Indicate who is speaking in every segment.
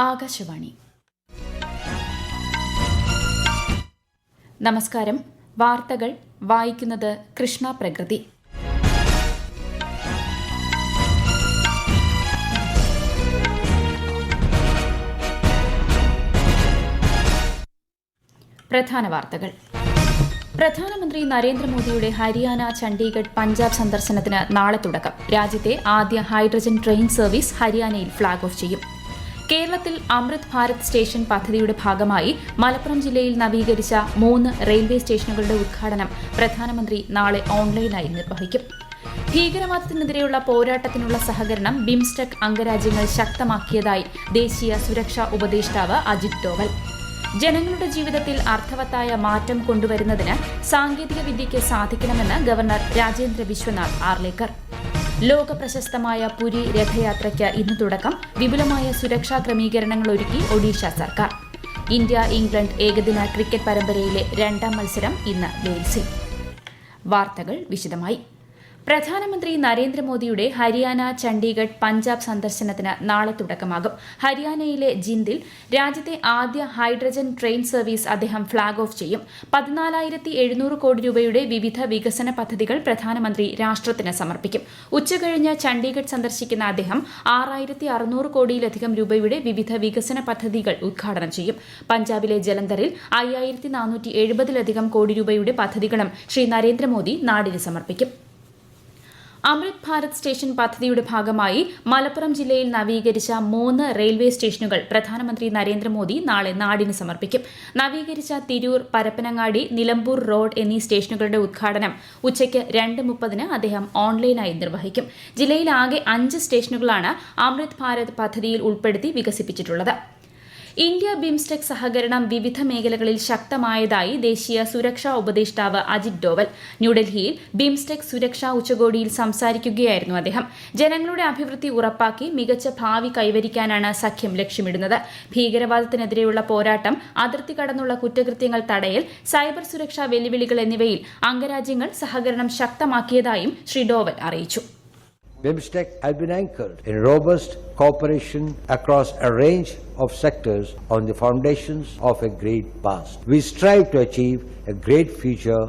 Speaker 1: ആകാശവാണി. നമസ്കാരം. വാർത്തകൾ വായിക്കുന്നത് കൃഷ്ണ പ്രകൃതി. പ്രധാന വാർത്തകൾ. പ്രധാനമന്ത്രി നരേന്ദ്രമോദിയുടെ ഹരിയാന, ചണ്ഡീഗഡ്, പഞ്ചാബ് സന്ദർശനത്തിന് നാളെ തുടക്കം. രാജ്യത്തെ ആദ്യ ഹൈഡ്രജൻ ട്രെയിൻ സർവീസ് ഹരിയാനയിൽ ഫ്ളാഗ് ഓഫ് ചെയ്യും. കേരളത്തിൽ അമൃത് ഭാരത് സ്റ്റേഷൻ പദ്ധതിയുടെ ഭാഗമായി മലപ്പുറം ജില്ലയിൽ നവീകരിച്ച 3 റെയിൽവേ സ്റ്റേഷനുകളുടെ ഉദ്ഘാടനം പ്രധാനമന്ത്രി നാളെ ഓൺലൈനായി നിർവഹിക്കും. ഭീകരവാദത്തിനെതിരെയുള്ള പോരാട്ടത്തിനുള്ള സഹകരണം ബിംസ്റ്റെക് അംഗരാജ്യങ്ങൾ ശക്തമാക്കിയതായി ദേശീയ സുരക്ഷാ ഉപദേഷ്ടാവ് അജിത് ഡോവൽ. ജനങ്ങളുടെ ജീവിതത്തിൽ അർത്ഥവത്തായ മാറ്റം കൊണ്ടുവരുന്നതിന് സാങ്കേതിക വിദ്യയ്ക്ക് സാധിക്കണമെന്ന് ഗവർണർ രാജേന്ദ്ര വിശ്വനാഥ് ആർലേക്കർ. ലോക പ്രശസ്തമായ പുരി രഥയാത്രയ്ക്ക് ഇന്ന് തുടക്കം. വിപുലമായ സുരക്ഷാ ക്രമീകരണങ്ങൾ ഒരുക്കി ഒഡീഷ സർക്കാർ. ഇന്ത്യ ഇംഗ്ലണ്ട് ഏകദിന ക്രിക്കറ്റ് പരമ്പരയിലെ 2ാം മത്സരം ഇന്ന് വെയിൽസിൽ. വാർത്തകൾ വിശദമായി. പ്രധാനമന്ത്രി നരേന്ദ്രമോദിയുടെ ഹരിയാന, ചണ്ഡീഗഡ്, പഞ്ചാബ് സന്ദർശനത്തിന് നാളെ തുടക്കമാകും. ഹരിയാനയിലെ ജിന്ദിൽ രാജ്യത്തെ ആദ്യ ഹൈഡ്രജൻ ട്രെയിൻ സർവീസ് അദ്ദേഹം ഫ്ളാഗ് ഓഫ് ചെയ്യും. 14,700 കോടി രൂപയുടെ വിവിധ വികസന പദ്ധതികൾ പ്രധാനമന്ത്രി രാഷ്ട്രത്തിന് സമർപ്പിക്കും. ഉച്ചകഴിഞ്ഞ് ചണ്ഡീഗഡ് സന്ദർശിക്കുന്ന അദ്ദേഹം 6,600 കോടിയിലധികം രൂപയുടെ വിവിധ വികസന പദ്ധതികൾ ഉദ്ഘാടനം ചെയ്യും. പഞ്ചാബിലെ ജലന്ധറിൽ 5,470-ലധികം കോടി രൂപയുടെ പദ്ധതികളും ശ്രീ നരേന്ദ്രമോദി നാടിന് സമർപ്പിക്കും. അമൃത് ഭാരത് സ്റ്റേഷൻ പദ്ധതിയുടെ ഭാഗമായി മലപ്പുറം ജില്ലയിൽ നവീകരിച്ച 3 റെയിൽവേ സ്റ്റേഷനുകൾ പ്രധാനമന്ത്രി നരേന്ദ്രമോദി നാളെ നാടിന് സമർപ്പിക്കും. നവീകരിച്ച തിരൂർ, പരപ്പനങ്ങാടി, നിലമ്പൂർ റോഡ് എന്നീ സ്റ്റേഷനുകളുടെ ഉദ്ഘാടനം ഉച്ചയ്ക്ക് 2:30 അദ്ദേഹം ഓൺലൈനായി നിർവഹിക്കും. ജില്ലയിൽ ആകെ 5 സ്റ്റേഷനുകളാണ് അമൃത് ഭാരത് പദ്ധതിയിൽ ഉൾപ്പെടുത്തി വികസിപ്പിച്ചിട്ടുള്ളത്. ഇന്ത്യ ബിംസ്റ്റെക് സഹകരണം വിവിധ മേഖലകളിൽ ശക്തമായതായി ദേശീയ സുരക്ഷാ ഉപദേഷ്ടാവ് അജിത് ഡോവൽ. ന്യൂഡൽഹിയിൽ ബിംസ്റ്റെക് സുരക്ഷാ ഉച്ചകോടിയിൽ സംസാരിക്കുകയായിരുന്നു അദ്ദേഹം. ജനങ്ങളുടെ അഭിവൃദ്ധി ഉറപ്പാക്കി മികച്ച ഭാവി കൈവരിക്കാനാണ് സഖ്യം ലക്ഷ്യമിടുന്നത്. ഭീകരവാദത്തിനെതിരെയുള്ള പോരാട്ടം, അതിർത്തി കടന്നുള്ള കുറ്റകൃത്യങ്ങൾ തടയൽ, സൈബർ സുരക്ഷാ വെല്ലുവിളികൾ എന്നിവയിൽ അംഗരാജ്യങ്ങൾ സഹകരണം ശക്തമാക്കിയതായും ശ്രീ ഡോവൽ അറിയിച്ചു.
Speaker 2: BIMSTEC has been anchored in robust cooperation across a range of sectors on the foundations of a great past. We strive to achieve a great future,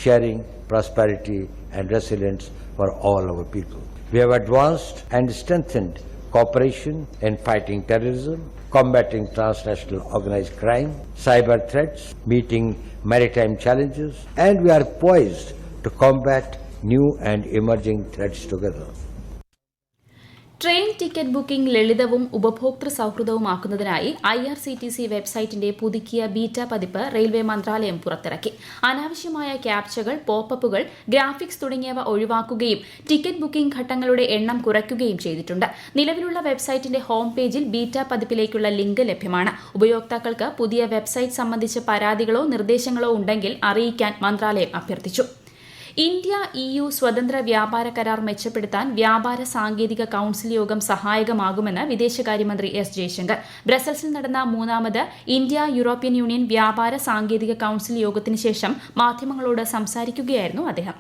Speaker 2: sharing prosperity and resilience for all our people. We have advanced and strengthened cooperation in fighting terrorism, combating transnational organized crime, cyber threats, meeting maritime challenges, and we are poised to combat new and emerging threats together.
Speaker 1: Train ticket booking ലളിതവും ഉപഭോക്തൃ സൌഹൃദവുമാക്കുന്നതിനായി IRCTC വെബ്സൈറ്റിന്റെ പുതുക്കിയ beta പതിപ്പ് railway മന്ത്രാലയം പുറത്തിറക്കി. അനാവശ്യമായ ക്യാപ്ചകൾ, പോപ്പപ്പുകൾ, graphics തുടങ്ങിയവ ഒഴിവാക്കുകയും ticket booking ഘട്ടങ്ങളുടെ എണ്ണം കുറയ്ക്കുകയും ചെയ്തിട്ടുണ്ട്. നിലവിലുള്ള വെബ്സൈറ്റിന്റെ ഹോം പേജിൽ ബീറ്റ പതിപ്പിലേക്കുള്ള ലിങ്ക് ലഭ്യമാണ്. ഉപയോക്താക്കൾക്ക് പുതിയ വെബ്സൈറ്റ് സംബന്ധിച്ച് പരാതികളോ നിർദ്ദേശങ്ങളോ ഉണ്ടെങ്കിൽ അറിയിക്കാൻ മന്ത്രാലയം അഭ്യർത്ഥിച്ചു. ഇന്ത്യ EU സ്വതന്ത്ര വ്യാപാര കരാർ മെച്ചപ്പെടുത്താൻ വ്യാപാര സാങ്കേതിക കൌൺസിൽ യോഗം സഹായകമാകുമെന്ന് വിദേശകാര്യമന്ത്രി S. ജയശങ്കർ. ബ്രസൽസിൽ നടന്ന 3ാമത് ഇന്ത്യ യൂറോപ്യൻ യൂണിയൻ വ്യാപാര സാങ്കേതിക കൌൺസിൽ യോഗത്തിന് ശേഷം മാധ്യമങ്ങളോട് സംസാരിക്കുകയായിരുന്നു അദ്ദേഹം.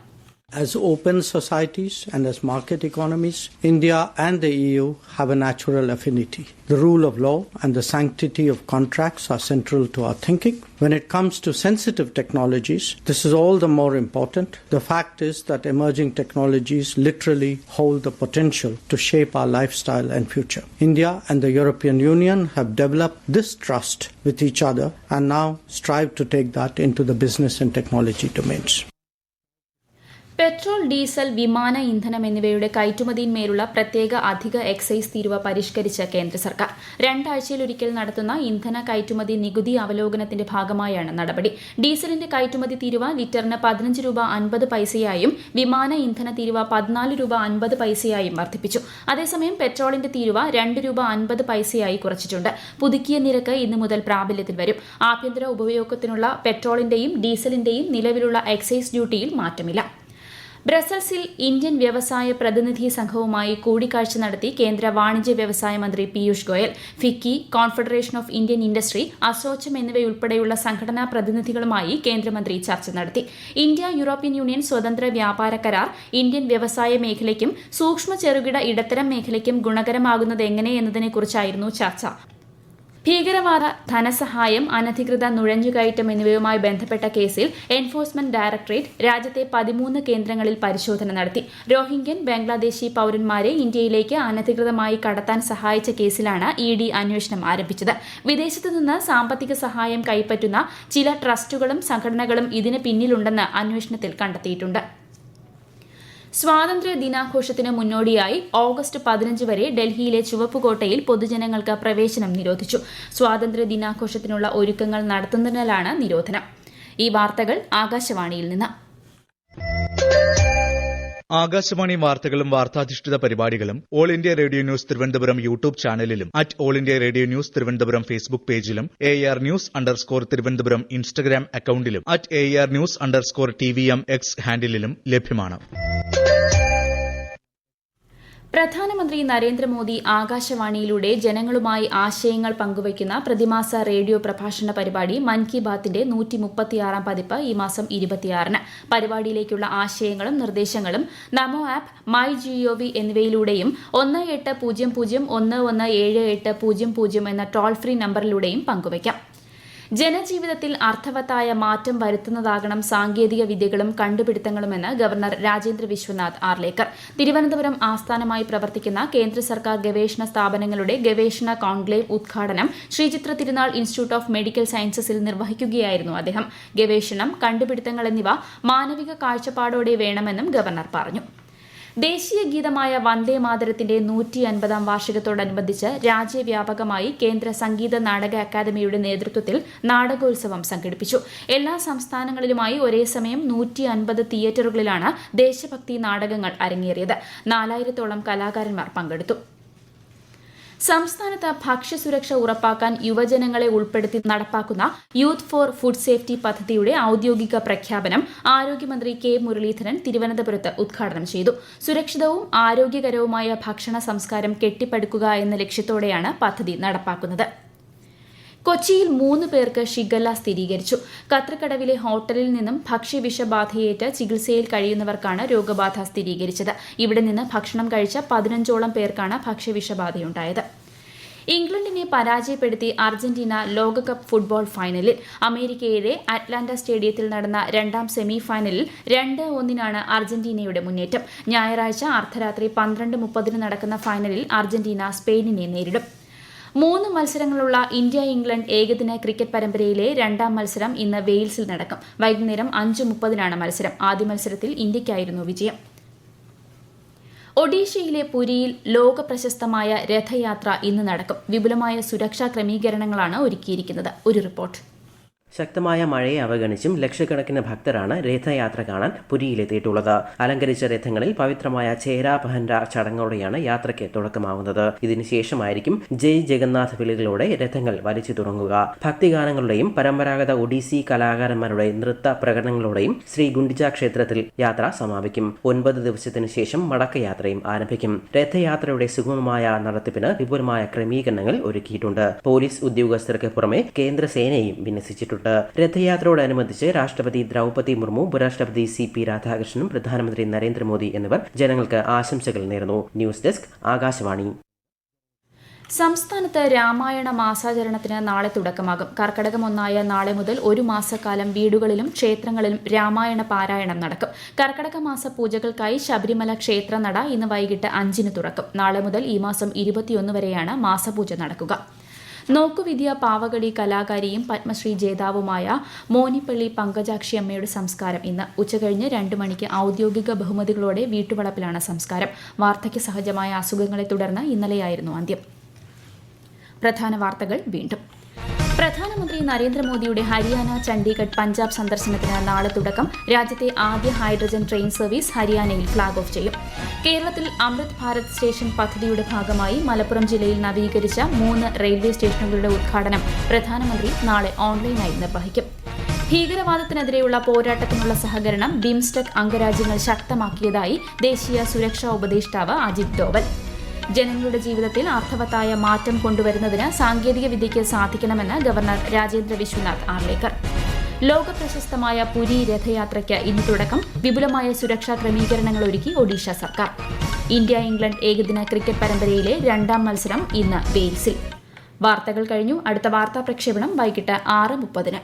Speaker 3: As open societies and as market economies, India and the EU have a natural affinity. The rule of law and the sanctity of contracts are central to our thinking. When it comes to sensitive technologies, this is all the more important. The fact is that emerging technologies literally hold the potential to shape our lifestyle and future. India and the European Union have developed this trust with each other and now strive to take that into the business and technology domains.
Speaker 1: Petrol, diesel, വിമാന ഇന്ധനം എന്നിവയുടെ കയറ്റുമതിയിന്മേലുള്ള പ്രത്യേക അധിക excise തീരുവ പരിഷ്കരിച്ച കേന്ദ്ര സർക്കാർ. 2 ആഴ്ചയിലൊരിക്കൽ നടത്തുന്ന ഇന്ധന കയറ്റുമതി നികുതി അവലോകനത്തിന്റെ ഭാഗമായാണ് നടപടി. ഡീസലിന്റെ കയറ്റുമതി തീരുവ ലിറ്ററിന് 15 രൂപ 50 പൈസയായും വിമാന ഇന്ധന തീരുവ 14 രൂപ 50 പൈസയായും വർദ്ധിപ്പിച്ചു. അതേസമയം പെട്രോളിന്റെ തീരുവ 2 രൂപ 50 പൈസയായി കുറച്ചിട്ടുണ്ട്. പുതുക്കിയ നിരക്ക് ഇന്നു മുതൽ പ്രാബല്യത്തിൽ വരും. ആഭ്യന്തര ഉപയോഗത്തിനുള്ള പെട്രോളിന്റെയും ഡീസലിന്റെയും നിലവിലുള്ള എക്സൈസ് ഡ്യൂട്ടിയിൽ മാറ്റമില്ല. ബ്രസൽസിൽ ഇന്ത്യൻ വ്യവസായ പ്രതിനിധി സംഘവുമായി കൂടിക്കാഴ്ച നടത്തി കേന്ദ്ര വാണിജ്യ വ്യവസായ മന്ത്രി Piyush Goyal. FICCI, confederation of Indian industry, ASSOCHAM എന്നിവയുൾപ്പെടെയുള്ള സംഘടനാ പ്രതിനിധികളുമായി കേന്ദ്രമന്ത്രി ചർച്ച നടത്തി. ഇന്ത്യ യൂറോപ്യൻ യൂണിയൻ സ്വതന്ത്ര വ്യാപാര കരാർ ഇന്ത്യൻ വ്യവസായ മേഖലയ്ക്കും സൂക്ഷ്മ ചെറുകിട ഇടത്തരം മേഖലയ്ക്കും ഗുണകരമാകുന്നത് എങ്ങനെ എന്നതിനെക്കുറിച്ചായിരുന്നു ചർച്ച. ഭീകരവാദ ധനസഹായം, അനധികൃത നുഴഞ്ഞുകയറ്റം എന്നിവയുമായി ബന്ധപ്പെട്ട കേസിൽ എൻഫോഴ്സ്മെന്റ് ഡയറക്ടറേറ്റ് രാജ്യത്തെ 13 കേന്ദ്രങ്ങളിൽ പരിശോധന നടത്തി. റോഹിംഗ്യൻ ബംഗ്ലാദേശി പൌരന്മാരെ ഇന്ത്യയിലേക്ക് അനധികൃതമായി കടത്താൻ സഹായിച്ച കേസിലാണ് ED അന്വേഷണം ആരംഭിച്ചത്. വിദേശത്തു നിന്ന് സാമ്പത്തിക സഹായം കൈപ്പറ്റുന്ന ചില ട്രസ്റ്റുകളും സംഘടനകളും ഇതിന് പിന്നിലുണ്ടെന്ന് അന്വേഷണത്തിൽ കണ്ടെത്തിയിട്ടുണ്ട്. സ്വാതന്ത്ര്യ ദിനാഘോഷത്തിന് മുന്നോടിയായി ഓഗസ്റ്റ് 15 വരെ ഡൽഹിയിലെ ചുവപ്പുകോട്ടയിൽ പൊതുജനങ്ങൾക്ക് പ്രവേശനം നിരോധിച്ചു. സ്വാതന്ത്ര്യ ദിനാഘോഷത്തിനുള്ള ഒരുക്കങ്ങൾ നടത്തുന്നതിനാലാണ് നിരോധനം. ഈ വാർത്തകൾ ആകാശവാണിയിൽ നിന്ന്.
Speaker 4: ആകാശവാണി വാർത്തകളും വാർത്താധിഷ്ഠിത പരിപാടികളും all India radio news Thiruvananthapuram YouTube ചാനലിലും all India radio news Thiruvananthapuram Facebook പേജിലും AR News_ തിരുവനന്തപുരം ഇൻസ്റ്റഗ്രാം അക്കൌണ്ടിലും AR News_TVM X ഹാൻഡിലും ലഭ്യമാണ്.
Speaker 1: പ്രധാനമന്ത്രി നരേന്ദ്രമോദി ആകാശവാണിയിലൂടെ ജനങ്ങളുമായി ആശയങ്ങൾ പങ്കുവയ്ക്കുന്ന പ്രതിമാസ റേഡിയോ പ്രഭാഷണ പരിപാടി മൻ കി ബാത്തിന്റെ 136 പതിപ്പ് ഈ മാസം 26-ന്. പരിപാടിയിലേക്കുള്ള ആശയങ്ങളും നിർദ്ദേശങ്ങളും നമോ ആപ്പ്, മൈ GOV എന്നിവയിലൂടെയും 1800117800 എന്ന ടോൾ ഫ്രീ നമ്പറിലൂടെയും പങ്കുവയ്ക്കാം. ജനജീവിതത്തിൽ അർത്ഥവത്തായ മാറ്റം വരുത്തുന്നതാകണം സാങ്കേതിക വിദ്യകളും കണ്ടുപിടുത്തങ്ങളുമെന്ന് ഗവർണർ രാജേന്ദ്ര വിശ്വനാഥ് ആർലേക്കർ. തിരുവനന്തപുരം ആസ്ഥാനമായി പ്രവർത്തിക്കുന്ന കേന്ദ്ര സർക്കാർ ഗവേഷണ സ്ഥാപനങ്ങളുടെ ഗവേഷണ കോൺക്ലേവ് ഉദ്ഘാടനം ശ്രീചിത്ര തിരുനാൾ ഇൻസ്റ്റിറ്റ്യൂട്ട് ഓഫ് മെഡിക്കൽ സയൻസസിൽ നിർവഹിക്കുകയായിരുന്നു അദ്ദേഹം. ഗവേഷണം, കണ്ടുപിടുത്തങ്ങൾ എന്നിവ മാനവിക കാഴ്ചപ്പാടോടെ വേണമെന്നും ഗവർണർ പറഞ്ഞു. ദേശീയ ഗീതമായ വന്ദേ മാതരത്തിന്റെ 150-ാം വാർഷികത്തോടനുബന്ധിച്ച് രാജ്യവ്യാപകമായി കേന്ദ്ര സംഗീത നാടക അക്കാദമിയുടെ നേതൃത്വത്തിൽ നാടകോത്സവം സംഘടിപ്പിച്ചു. എല്ലാ സംസ്ഥാനങ്ങളിലുമായി ഒരേ സമയം 150 തിയേറ്ററുകളിലാണ് ദേശഭക്തി നാടകങ്ങൾ അരങ്ങേറിയത്. 4000-ഓളം കലാകാരന്മാർ പങ്കെടുത്തു. സംസ്ഥാനത്ത് ഭക്ഷ്യസുരക്ഷ ഉറപ്പാക്കാൻ യുവജനങ്ങളെ ഉൾപ്പെടുത്തി നടപ്പാക്കുന്ന യൂത്ത് ഫോർ ഫുഡ് സേഫ്റ്റി പദ്ധതിയുടെ ഔദ്യോഗിക പ്രഖ്യാപനം ആരോഗ്യമന്ത്രി K മുരളീധരൻ തിരുവനന്തപുരത്ത് ഉദ്ഘാടനം ചെയ്തു. സുരക്ഷിതവും ആരോഗ്യകരവുമായ ഭക്ഷണ സംസ്കാരം കെട്ടിപ്പടുക്കുക എന്ന ലക്ഷ്യത്തോടെയാണ് പദ്ധതി നടപ്പാക്കുന്നത്. കൊച്ചിയിൽ 3 പേർക്ക് ഷിഗല്ല സ്ഥിരീകരിച്ചു. കത്രിക്കടവിലെ ഹോട്ടലിൽ നിന്നും ഭക്ഷ്യവിഷബാധയേറ്റ് ചികിത്സയിൽ കഴിയുന്നവർക്കാണ് രോഗബാധ സ്ഥിരീകരിച്ചത്. ഇവിടെ നിന്ന് ഭക്ഷണം കഴിച്ച 15ഓളം പേർക്കാണ് ഭക്ഷ്യവിഷബാധയുണ്ടായത്. ഇംഗ്ലണ്ടിനെ പരാജയപ്പെടുത്തി അർജന്റീന ലോകകപ്പ് ഫുട്ബോൾ ഫൈനലിൽ. അമേരിക്കയിലെ അറ്റ്ലാന്റ സ്റ്റേഡിയത്തിൽ നടന്ന 2ാം സെമി ഫൈനലിൽ 2-1 അർജന്റീനയുടെ മുന്നേറ്റം. ഞായറാഴ്ച അർദ്ധരാത്രി 12:30 നടക്കുന്ന ഫൈനലിൽ അർജന്റീന സ്പെയിനിനെ നേരിടും. 3 മത്സരങ്ങളുള്ള ഇന്ത്യ-ഇംഗ്ലണ്ട് ഏകദിന ക്രിക്കറ്റ് പരമ്പരയിലെ 2ാം മത്സരം ഇന്ന് വെയിൽസിൽ നടക്കും. വൈകുന്നേരം 5:30 മത്സരം. ആദ്യ മത്സരത്തിൽ ഇന്ത്യയ്ക്കായിരുന്നു വിജയം. ഒഡീഷയിലെ പുരിയിൽ ലോക പ്രശസ്തമായ രഥയാത്ര ഇന്ന് നടക്കും. വിപുലമായ സുരക്ഷാ ക്രമീകരണങ്ങളാണ് ഒരുക്കിയിരിക്കുന്നത്. ഒരു റിപ്പോർട്ട്.
Speaker 5: ശക്തമായ മഴയെ അവഗണിച്ചും ലക്ഷക്കണക്കിന് ഭക്തരാണ് രഥയാത്ര കാണാൻ പുരിയിലെത്തിയിട്ടുള്ളത്. അലങ്കരിച്ച രഥങ്ങളിൽ പവിത്രമായ ചേരാ പഹൻര ചടങ്ങോടെയാണ് യാത്രയ്ക്ക് തുടക്കമാവുന്നത്. ഇതിനുശേഷമായിരിക്കും ജയ് ജഗന്നാഥ് വിളികളോടെ രഥങ്ങൾ വലിച്ചു തുടങ്ങുക. ഭക്തിഗാനങ്ങളുടെയും പരമ്പരാഗത ഒഡീസി കലാകാരന്മാരുടെ നൃത്ത പ്രകടനങ്ങളോടെയും ശ്രീ ഗുണ്ടിച്ച ക്ഷേത്രത്തിൽ യാത്ര സമാപിക്കും. 9 ദിവസത്തിനു ശേഷം മടക്കയാത്രയും ആരംഭിക്കും. രഥയാത്രയുടെ സുഗമമായ നടത്തിപ്പിന് വിപുലമായ ക്രമീകരണങ്ങൾ ഒരുക്കിയിട്ടുണ്ട്. പോലീസ് ഉദ്യോഗസ്ഥർക്ക് പുറമെ കേന്ദ്രസേനയും വിന്യസിച്ചിട്ടുണ്ട്. രഥയാത്രയോടനുബന്ധിച്ച് രാഷ്ട്രപതി ദ്രൗപദി മുർമു, ഉപരാഷ്ട്രപതി CP രാധാകൃഷ്ണനും പ്രധാനമന്ത്രി നരേന്ദ്രമോദി എന്നിവർ ജനങ്ങൾക്ക് ആശംസകൾ നേർന്നു. News desk, Akashvani.
Speaker 1: സംസ്ഥാനത്ത് രാമായണ മാസാചരണത്തിന് നാളെ തുടക്കമാകും. കർക്കടകം 1 നാളെ മുതൽ 1 മാസക്കാലം വീടുകളിലും ക്ഷേത്രങ്ങളിലും രാമായണ പാരായണം നടക്കും. കർക്കടക മാസ പൂജകൾക്കായി ശബരിമല ക്ഷേത്രനട ഇന്ന് വൈകിട്ട് 5-ന് തുറക്കും. നാളെ മുതൽ ഈ മാസം 21 വരെയാണ് മാസപൂജ നടക്കുക. നോക്കുവിദ്യ പാവകളി കലാകാരിയും പത്മശ്രീ ജേതാവുമായ മോനിപ്പള്ളി പങ്കജാക്ഷി അമ്മയുടെ സംസ്കാരം ഇന്ന് ഉച്ചകഴിഞ്ഞ് 2 മണിക്ക് ഔദ്യോഗിക ബഹുമതികളോടെ വീട്ടുവളപ്പിലാണ് സംസ്കാരം. വാർദ്ധക്യ സഹജമായ അസുഖങ്ങളെ തുടർന്ന് ഇന്നലെയായിരുന്നു അന്ത്യം. പ്രധാന വാർത്തകൾ വീണ്ടും. പ്രധാനമന്ത്രി നരേന്ദ്രമോദിയുടെ ഹരിയാന, ചണ്ഡീഗഡ്, പഞ്ചാബ് സന്ദർശനത്തിന് നാളെ തുടക്കം. രാജ്യത്തെ ആദ്യ ഹൈഡ്രജൻ ട്രെയിൻ സർവീസ് ഹരിയാനയിൽ ഫ്ളാഗ് ഓഫ് ചെയ്യും. കേരളത്തിൽ അമൃത് ഭാരത് സ്റ്റേഷൻ പദ്ധതിയുടെ ഭാഗമായി മലപ്പുറം ജില്ലയിൽ നവീകരിച്ച 3 റെയിൽവേ സ്റ്റേഷനുകളുടെ ഉദ്ഘാടനം പ്രധാനമന്ത്രി നാളെ ഓൺലൈനായി നിർവഹിക്കും. ഭീകരവാദത്തിനെതിരെയുള്ള പോരാട്ടത്തിനുള്ള സഹകരണം ബിംസ്റ്റെക് അംഗരാജ്യങ്ങൾ ശക്തമാക്കിയതായി ദേശീയ സുരക്ഷാ ഉപദേഷ്ടാവ് അജിത് ഡോവൽ. ജനങ്ങളുടെ ജീവിതത്തിൽ അർത്ഥവത്തായ മാറ്റം കൊണ്ടുവരുന്നതിന് സാങ്കേതിക വിദ്യയ്ക്ക് സാധിക്കണമെന്ന് ഗവർണർ രാജേന്ദ്ര വിശ്വനാഥ് ആർലേക്കർ. ലോകപ്രശസ്തമായ പുരി രഥയാത്രയ്ക്ക് ഇന്ന് തുടക്കം. വിപുലമായ സുരക്ഷാ ക്രമീകരണങ്ങൾ ഒരുക്കി ഒഡീഷ സർക്കാർ. ഇന്ത്യ-ഇംഗ്ലണ്ട് ഏകദിന ക്രിക്കറ്റ് പരമ്പരയിലെ 2ാം മത്സരം ഇന്ന് വെയിൽസിൽ. വാർത്തകൾ കഴിഞ്ഞു. അടുത്ത വാർത്താ പ്രക്ഷേപണം വൈകിട്ട് 6:30.